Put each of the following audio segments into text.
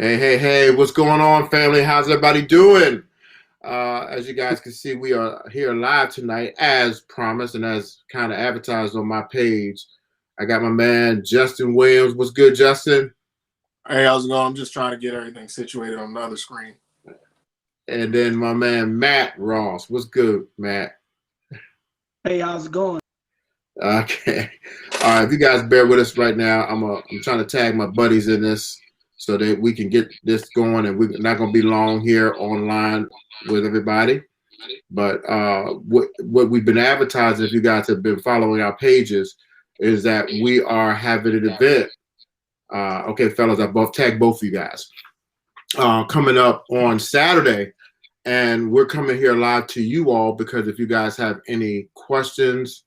Hey, hey, hey, what's going on, family? How's everybody doing? As you guys can see, we are here live tonight, as promised and as kind of advertised on my page. I got my man, Justin Williams. What's good, Justin? Hey, how's it going? I'm just trying to get everything situated on another screen. And then my man, Matt Ross. What's good, Matt? Hey, how's it going? Okay. All right, if you guys bear with us right now, I'm trying to tag my buddies in this so that we can get this going, and we're not going to be long here online with everybody. But what we've been advertising, if you guys have been following our pages, is that we are having an event. Okay, fellas, I tagged both of you guys. Coming up on Saturday, and we're coming here live to you all because if you guys have any questions,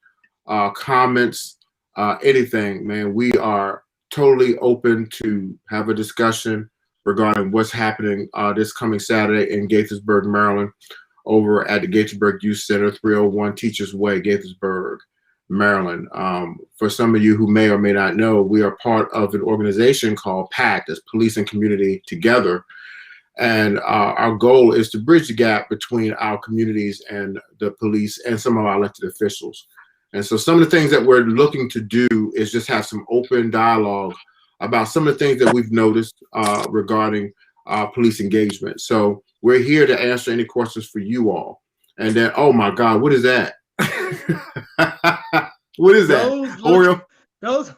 comments, anything, man, we are totally open to have a discussion regarding what's happening this coming Saturday in Gaithersburg, Maryland, over at the Gaithersburg Youth Center, 301 Teachers Way, Gaithersburg, Maryland. For some of you who may or may not know, we are part of an organization called P.A.C.T, that's Police and Community Together. And our goal is to bridge the gap between our communities and the police and some of our elected officials. And so some of the things that we're looking to do is just have some open dialogue about some of the things that we've noticed regarding police engagement. So we're here to answer any questions for you all. And then, oh my God, what is that? What is that? Oreo? Those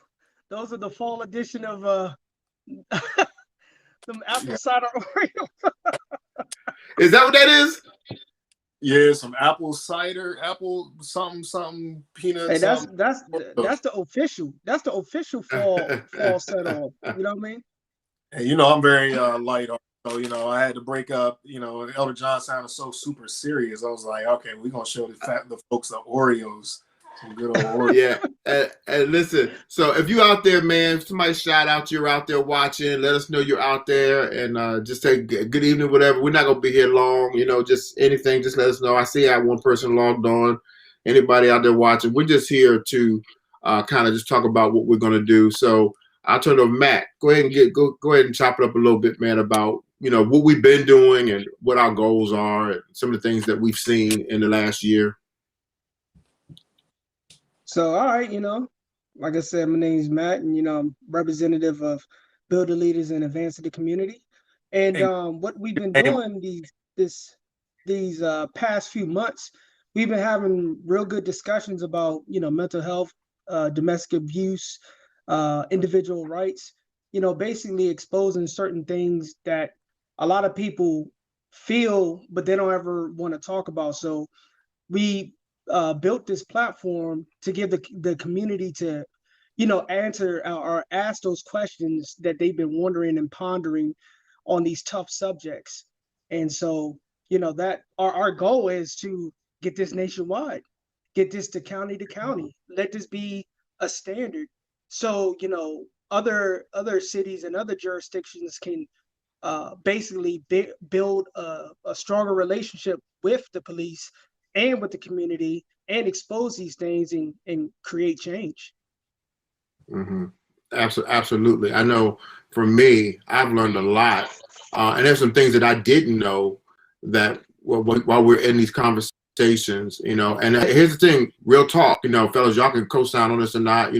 are the fall edition of some apple cider Oreo. Is that what that is? Yeah, some apple cider, apple something peanuts. Hey, that's the official fall set off. You know what I mean? And I'm very light on. So I had to break up. Elder John sounded so super serious. I was like, okay, we're gonna show the folks the Oreos. Some good old Oreos. Yeah, and listen. So if you out there, man, if somebody shout out you're out there watching, let us know you're out there, and just say good evening, whatever. We're not gonna be here long. Just anything. Just let us know. I see I have one person logged on. Anybody out there watching? We're just here to kind of just talk about what we're gonna do. So I'll turn it over to Matt. Go ahead and go ahead and chop it up a little bit, man, about what we've been doing and what our goals are, and some of the things that we've seen in the last year. So, all right, like I said, my name's Matt, and I'm representative of Builder Leaders and Advancing the Community. And what we've been doing these past few months, we've been having real good discussions about mental health, domestic abuse, individual rights. Basically exposing certain things that a lot of people feel, but they don't ever want to talk about. So we built this platform to give the community to, answer or ask those questions that they've been wondering and pondering on these tough subjects. And so, that our goal is to get this nationwide, get this to county, let this be a standard. So, other cities and other jurisdictions can basically build a stronger relationship with the police and with the community and expose these things and create change. Mm-hmm. Absolutely. I know for me, I've learned a lot. And there's some things that I didn't know that while we're in these conversations, and here's the thing, real talk, fellas, y'all can co-sign on this or not,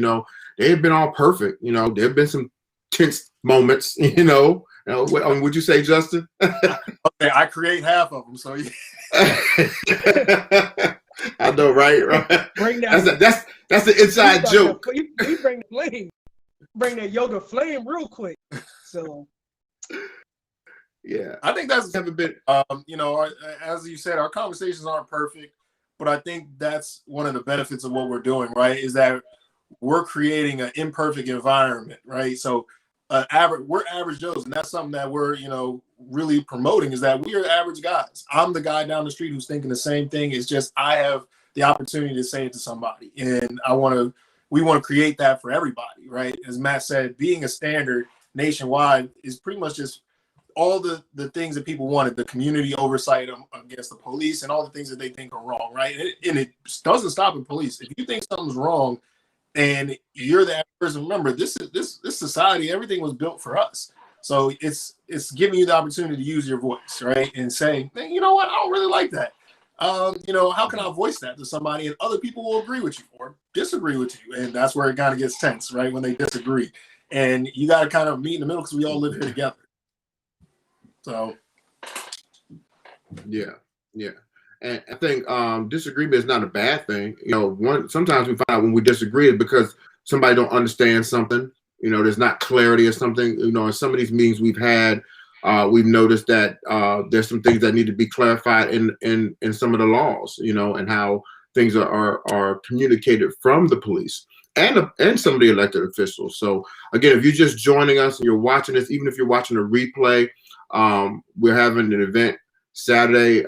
they've been all perfect. There've been some tense moments, would you say, Justin? Okay, I create half of them, so yeah. I know, right? Bring that. That's the inside joke. You bring the flame, bring that yoga flame real quick. So, yeah, I think that's haven't been. As you said, our conversations aren't perfect, but I think that's one of the benefits of what we're doing, right? Is that we're creating an imperfect environment, right? So, we're average Joes, and that's something that we're really promoting, is that we are average guys. I'm the guy down the street who's thinking the same thing. It's just I have the opportunity to say it to somebody, and we want to create that for everybody, right? As Matt said, being a standard nationwide is pretty much just all the things that people wanted, the community oversight against the police and all the things that they think are wrong, right? And it doesn't stop at police. If you think something's wrong and you're that person, remember, this society, everything was built for us. So it's giving you the opportunity to use your voice, right? And say, man, you know what? I don't really like that. How can I voice that to somebody, and other people will agree with you or disagree with you, and that's where it kind of gets tense, right? When they disagree, and you got to kind of meet in the middle because we all live here together. So, yeah. And I think disagreement is not a bad thing. Sometimes we find out when we disagree is because somebody don't understand something. There's not clarity or something. In some of these meetings we've had, we've noticed that there's some things that need to be clarified in some of the laws, and how things are communicated from the police and some of the elected officials. So again, if you're just joining us and you're watching this, even if you're watching a replay, we're having an event Saturday,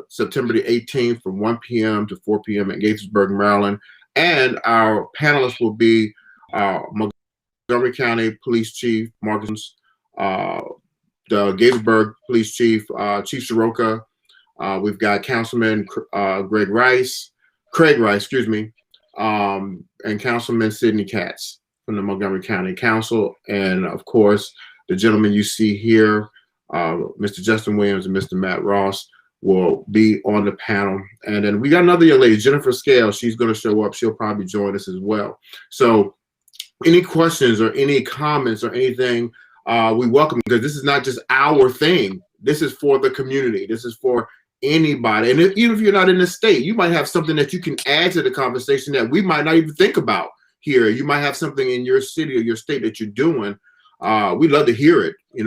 September the 18th from 1 p.m. to 4 p.m. at Gaithersburg, Maryland. And our panelists will be Montgomery County Police Chief Marcus, the Gaithersburg Police Chief, Chief Soroka. We've got Councilman Craig Rice, and Councilman Sidney Katz from the Montgomery County Council. And of course, the gentleman you see here, Mr. Justin Williams and Mr. Matt Ross, will be on the panel. And then we got another young lady, Jennifer Scale. She's going to show up. She'll probably join us as well. So any questions or any comments or anything, we welcome, because this is not just our thing. This is for the community. This is for anybody. And even if you're not in the state, you might have something that you can add to the conversation that we might not even think about here. You might have something in your city or your state that you're doing. We'd love to hear it. We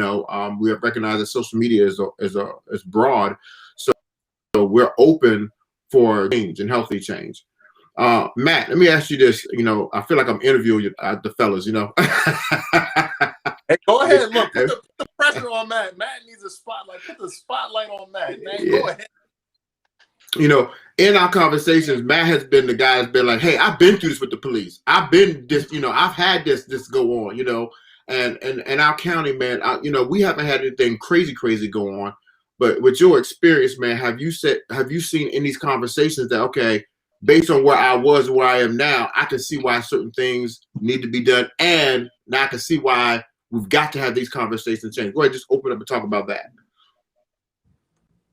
recognize that social media is broad, so we're open for change and healthy change. Matt, let me ask you this. I feel like I'm interviewing the fellas. Hey, go ahead. Look, put the pressure on Matt. Matt needs a spotlight. Put the spotlight on Matt. Man, yeah. Go ahead. In our conversations, Matt has been the guy that's been like, "Hey, I've been through this with the police. I've been this. I've had this go on. And our county, man, we haven't had anything crazy go on, but with your experience, man, have you seen in these conversations that, okay, based on where I was and where I am now, I can see why certain things need to be done, and now I can see why we've got to have these conversations change. Go ahead, just open up and talk about that.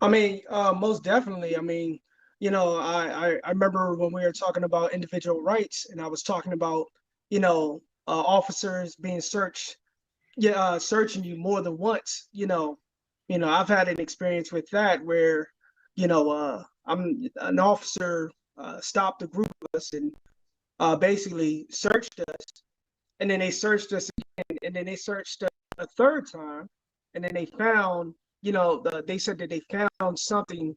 I mean, most definitely. I mean, I remember when we were talking about individual rights, and I was talking about, officers being searching you more than once. I've had an experience with that where, I'm an officer stopped a group of us and basically searched us, and then they searched us again, and then they searched us a third time, and then they found, they said that they found something,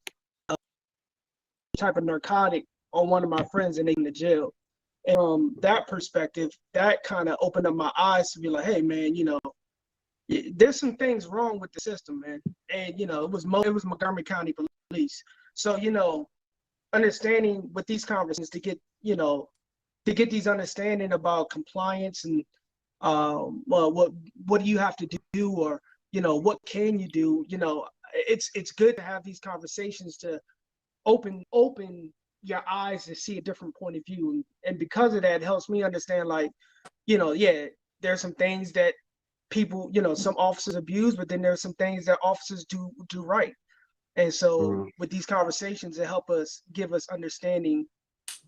type of narcotic on one of my friends, and they in the jail. And from that perspective, that kind of opened up my eyes to be like, hey, man, there's some things wrong with the system, man. And, it was Montgomery County Police. So, understanding with these conversations to get these understanding about compliance and what do you have to do, or, what can you do? It's good to have these conversations to open your eyes to see a different point of view, and because of that, it helps me understand, like, there's some things that people, some officers abuse, but then there's some things that officers do right. And so with these conversations, it help us give us understanding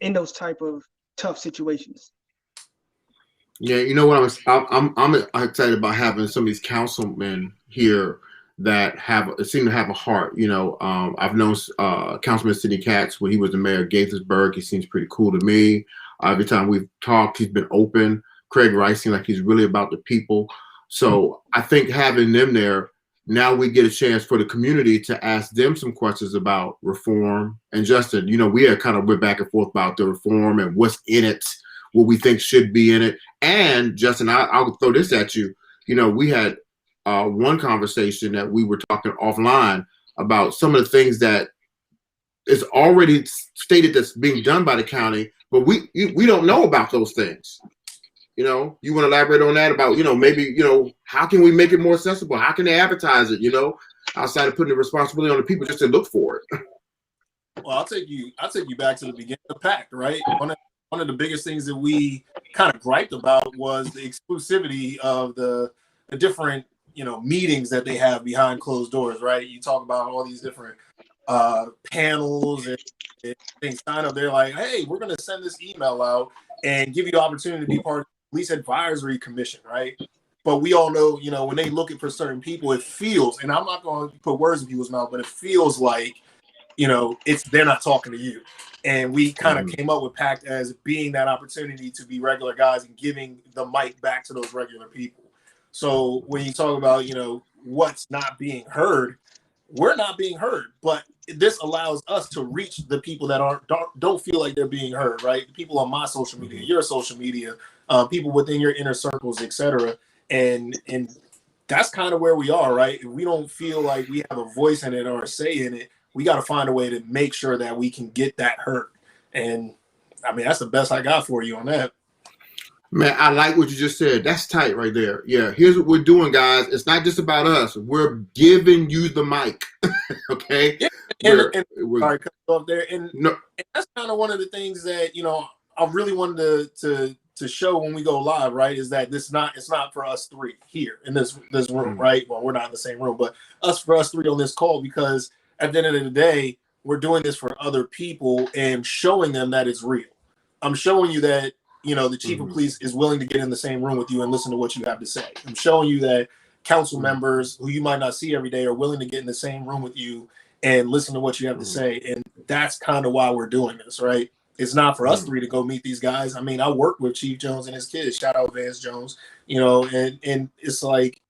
in those type of tough situations. Yeah, you know what, I'm excited about having some of these councilmen here that seem to have a heart. I've known Councilman Sidney Katz when he was the mayor of Gaithersburg. He seems pretty cool to me. Every time we've talked, he's been open. Craig Rice seems like he's really about the people. So I think having them there, now we get a chance for the community to ask them some questions about reform. And Justin, we had kind of went back and forth about the reform and what's in it, what we think should be in it. And Justin, I'll throw this at you. We had one conversation that we were talking offline about some of the things that is already stated that's being done by the county, but we don't know about those things. You want to elaborate on that about, maybe, how can we make it more accessible? How can they advertise it, outside of putting the responsibility on the people just to look for it? Well, I'll take you back to the beginning of P.A.C.T, right? One of the biggest things that we kind of griped about was the exclusivity of the different meetings that they have behind closed doors, right? You talk about all these different panels and things. Sign up. They're like, hey, we're going to send this email out and give you the opportunity to be part of the police advisory commission, right? But we all know, when they looking for certain people, it feels, and I'm not going to put words in people's mouth, but it feels like, they're not talking to you. And we kind of came up with PACT as being that opportunity to be regular guys and giving the mic back to those regular people. So when you talk about, what's not being heard, we're not being heard, but this allows us to reach the people that don't feel like they're being heard, right? People on my social media, your social media, people within your inner circles, etc. And that's kind of where we are, right? If we don't feel like we have a voice in it or a say in it, we got to find a way to make sure that we can get that heard. And I mean, that's the best I got for you on that. Man, I like what you just said. That's tight right there. Yeah, here's what we're doing, guys. It's not just about us. We're giving you the mic. Okay? Yeah, sorry, cut off there. And that's kind of one of the things that, I really wanted to show when we go live, right? Is that it's not for us three here in this room, right? Well, we're not in the same room, but for us three on this call, because at the end of the day, we're doing this for other people and showing them that it's real. I'm showing you that, the chief of police is willing to get in the same room with you and listen to what you have to say. I'm showing you that council members who you might not see every day are willing to get in the same room with you and listen to what you have to say. And that's kind of why we're doing this, right? It's not for us three to go meet these guys. I mean, I work with Chief Jones and his kids. Shout out Vance Jones, and it's like,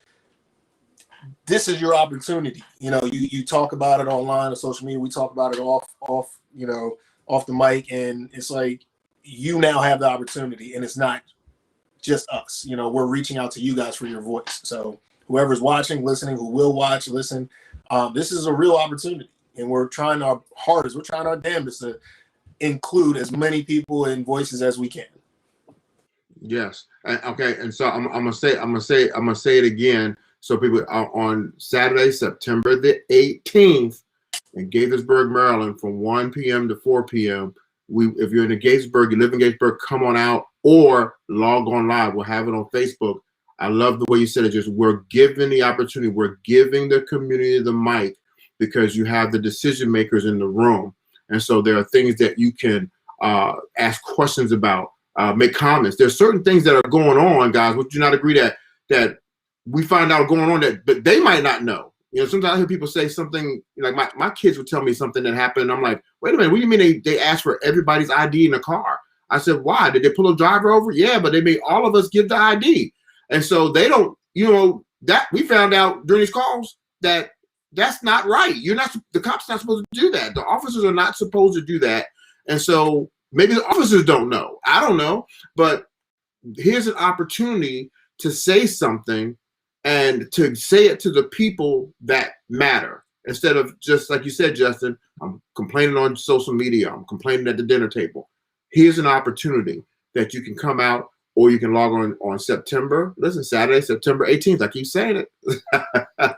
this is your opportunity. You talk about it online on social media. We talk about it off the mic, and it's like, you now have the opportunity, and it's not just us. We're reaching out to you guys for your voice. So whoever's watching, listening, who will watch, listen, this is a real opportunity, and we're trying our hardest. We're trying our damnedest to include as many people and voices as we can. Yes. Okay. And so I'm gonna say it again. So people are on Saturday, September the 18th in Gaithersburg, Maryland, from 1 p.m. to 4 p.m. If you're in Gaithersburg, you live in Gaithersburg, come on out or log on live. We'll have it on Facebook. I love the way you said it. Just, we're giving the opportunity. We're giving the community the mic because you have the decision makers in the room. And so there are things that you can ask questions about, make comments. There's certain things that are going on, guys. Would you not agree that we find out going on that they might not know? Sometimes I hear people say something, like my kids would tell me something that happened. And I'm like, wait a minute, what do you mean they asked for everybody's ID in the car? I said, why? Did they pull a driver over? Yeah, but they made all of us give the ID. And so they don't, that we found out during these calls that that's not right. The cops not supposed to do that. The officers are not supposed to do that. And so maybe the officers don't know. I don't know. But here's an opportunity to say something and to say it to the people that matter. Instead of just, like you said, Justin, I'm complaining on social media. I'm complaining at the dinner table. Here's an opportunity that you can come out, or you can log on Saturday, September 18th. I keep saying it.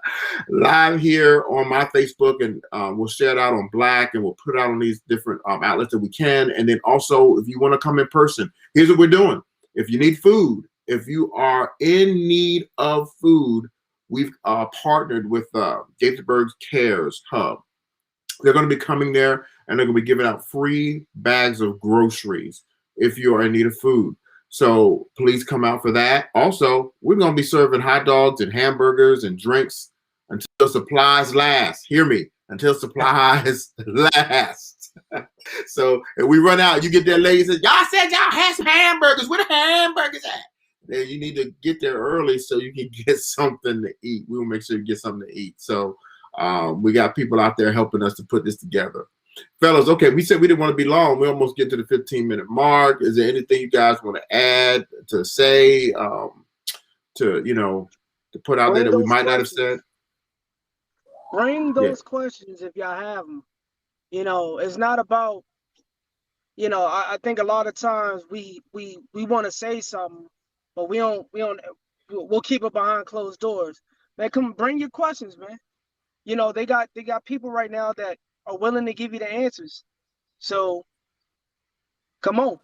Live here on my Facebook, and we'll share it out on Black, and we'll put it out on these different outlets that we can. And then also, if you want to come in person, here's what we're doing. If you need food, if you are in need of food, we've partnered with Gaithersburg Cares Hub. They're going to be coming there, and they're going to be giving out free bags of groceries if you are in need of food. So please come out for that. Also, we're going to be serving hot dogs and hamburgers and drinks until supplies last. Hear me, until supplies last. So if we run out, you get that lady says, y'all said y'all had some hamburgers. Where the hamburgers at? Then you need to get there early so you can get something to eat. We will make sure you get something to eat. So we got people out there helping us to put this together. Fellas, okay, we said we didn't want to be long. We almost get to the 15-minute mark. Is there anything you guys want to add, to say, to put out there that we might not have said? Bring those questions if y'all have them. It's not about, I think a lot of times we want to say something, but we'll keep it behind closed doors. Man, come bring your questions, man. They got people right now that are willing to give you the answers. So come on.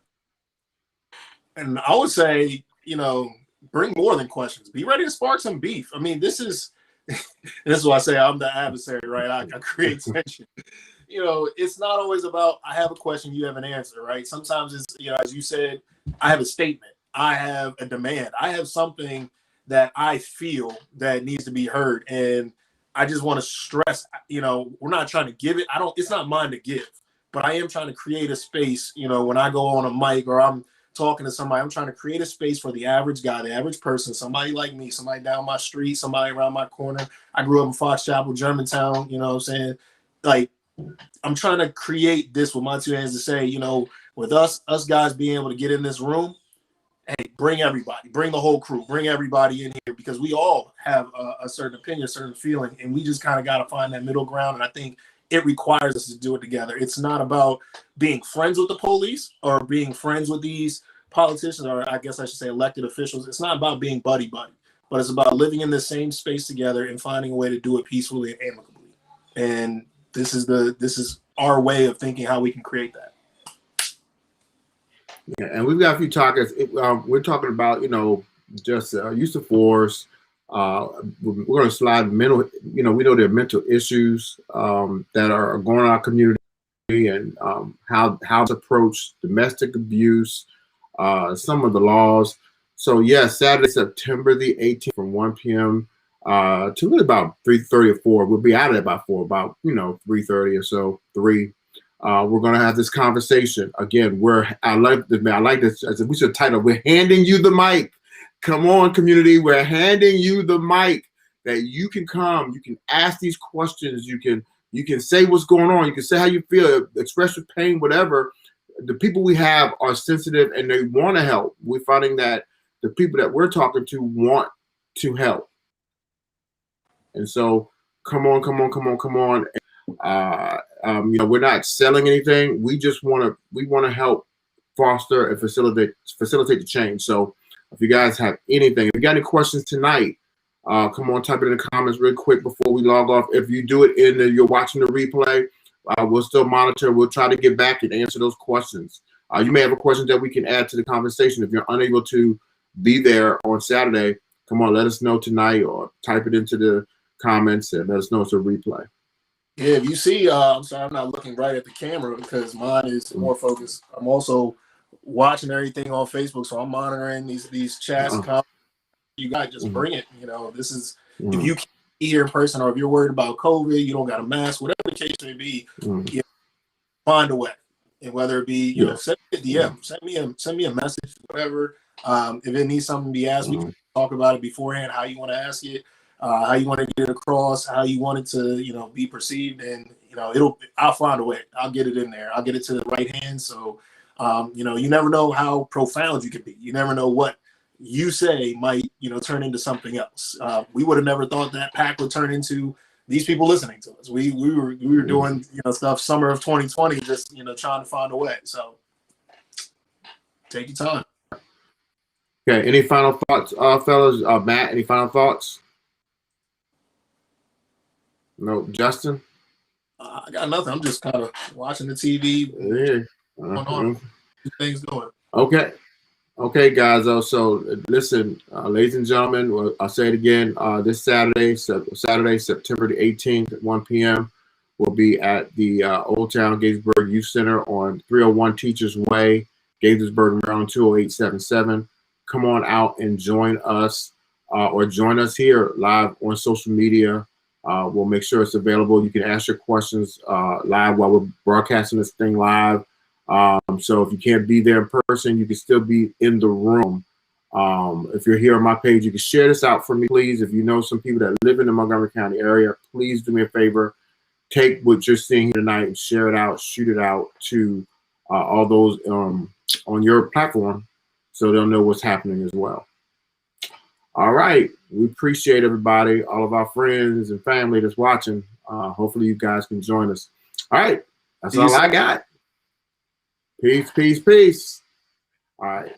And I would say, bring more than questions. Be ready to spark some beef. I mean, this is why I say I'm the adversary, right? I create tension. You know, it's not always about I have a question, you have an answer, right? Sometimes it's, you know, as you said, I have a statement, I have a demand, I have something that I feel that needs to be heard. And I just want to stress, you know, we're not trying to give it. It's not mine to give, but I am trying to create a space, you know, when I go on a mic or I'm talking to somebody, I'm trying to create a space for the average guy, the average person, somebody like me, somebody down my street, somebody around my corner. I grew up in Fox Chapel, Germantown, you know what I'm saying? Like, I'm trying to create this with my two hands to say, you know, with us guys being able to get in this room, hey, bring everybody, bring the whole crew, bring everybody in here, because we all have a certain opinion, a certain feeling, and we just kind of got to find that middle ground. And I think it requires us to do it together. It's not about being friends with the police or being friends with these politicians, or I guess I should say elected officials. It's not about being buddy, but it's about living in the same space together and finding a way to do it peacefully and amicably. And this is our way of thinking how we can create that. Yeah, and we've got a few topics. We're talking about, you know, just use of force. We're going to slide mental. You know, we know there are mental issues that are going on in our community, and how to approach domestic abuse, some of the laws. So yes, Saturday, September the 18th, from 1 p.m. To really about 3:30 or 4. We'll be out of there by 4, about 3:30 or so, 3. We're going to have this conversation again. I like this. As we should title. We're handing you the mic. Come on, community. We're handing you the mic that you can come. You can ask these questions. You can say what's going on. You can say how you feel. Express your pain. Whatever. The people we have are sensitive and they want to help. We're finding that the people that we're talking to want to help. And so, come on. We're not selling anything. We just want to help foster and facilitate the change. So if you guys have anything, if you got any questions tonight, come on, type it in the comments real quick before we log off. If you do it you're watching the replay, we'll still monitor. We'll try to get back and answer those questions. You may have a question that we can add to the conversation. If you're unable to be there on Saturday, come on, let us know tonight, or type it into the comments and let us know it's a replay. Yeah, if you see, I'm sorry, I'm not looking right at the camera because mine is more focused. I'm also watching everything on Facebook, so I'm monitoring these chats. You guys just bring it. You know, this is if you can't be here in person, or if you're worried about COVID, you don't got a mask, whatever the case may be, you know, find a way. And whether it be, you know, send me a DM, send me a message, whatever. If it needs something to be asked, we can talk about it beforehand, how you want to ask it. How you want to get it across, how you want it to, you know, be perceived, and I'll find a way. I'll get it in there. I'll get it to the right hand. So, you know, you never know how profound you can be. You never know what you say might, you know, turn into something else. We would have never thought that PAC would turn into these people listening to us. We were doing, you know, stuff summer of 2020, just, you know, trying to find a way. So, take your time. Okay. Any final thoughts, fellas? Matt, any final thoughts? No, Justin? I got nothing. I'm just kind of watching the TV. Things going. Okay, guys. So listen, ladies and gentlemen, I'll say it again. This Saturday, September the 18th at 1 p.m., we'll be at the Old Town Gaithersburg Youth Center on 301 Teachers Way, Gaithersburg, Maryland 20877. Come on out and join us, or join us here live on social media. We'll make sure it's available. You can ask your questions live while we're broadcasting this thing live. So if you can't be there in person, you can still be in the room. If you're here on my page, you can share this out for me, please. If you know some people that live in the Montgomery County area, please do me a favor. Take what you're seeing here tonight and share it out, shoot it out to all those on your platform so they'll know what's happening as well. All right. We appreciate everybody, all of our friends and family that's watching. Hopefully you guys can join us. All right. That's all I got. Peace. All right.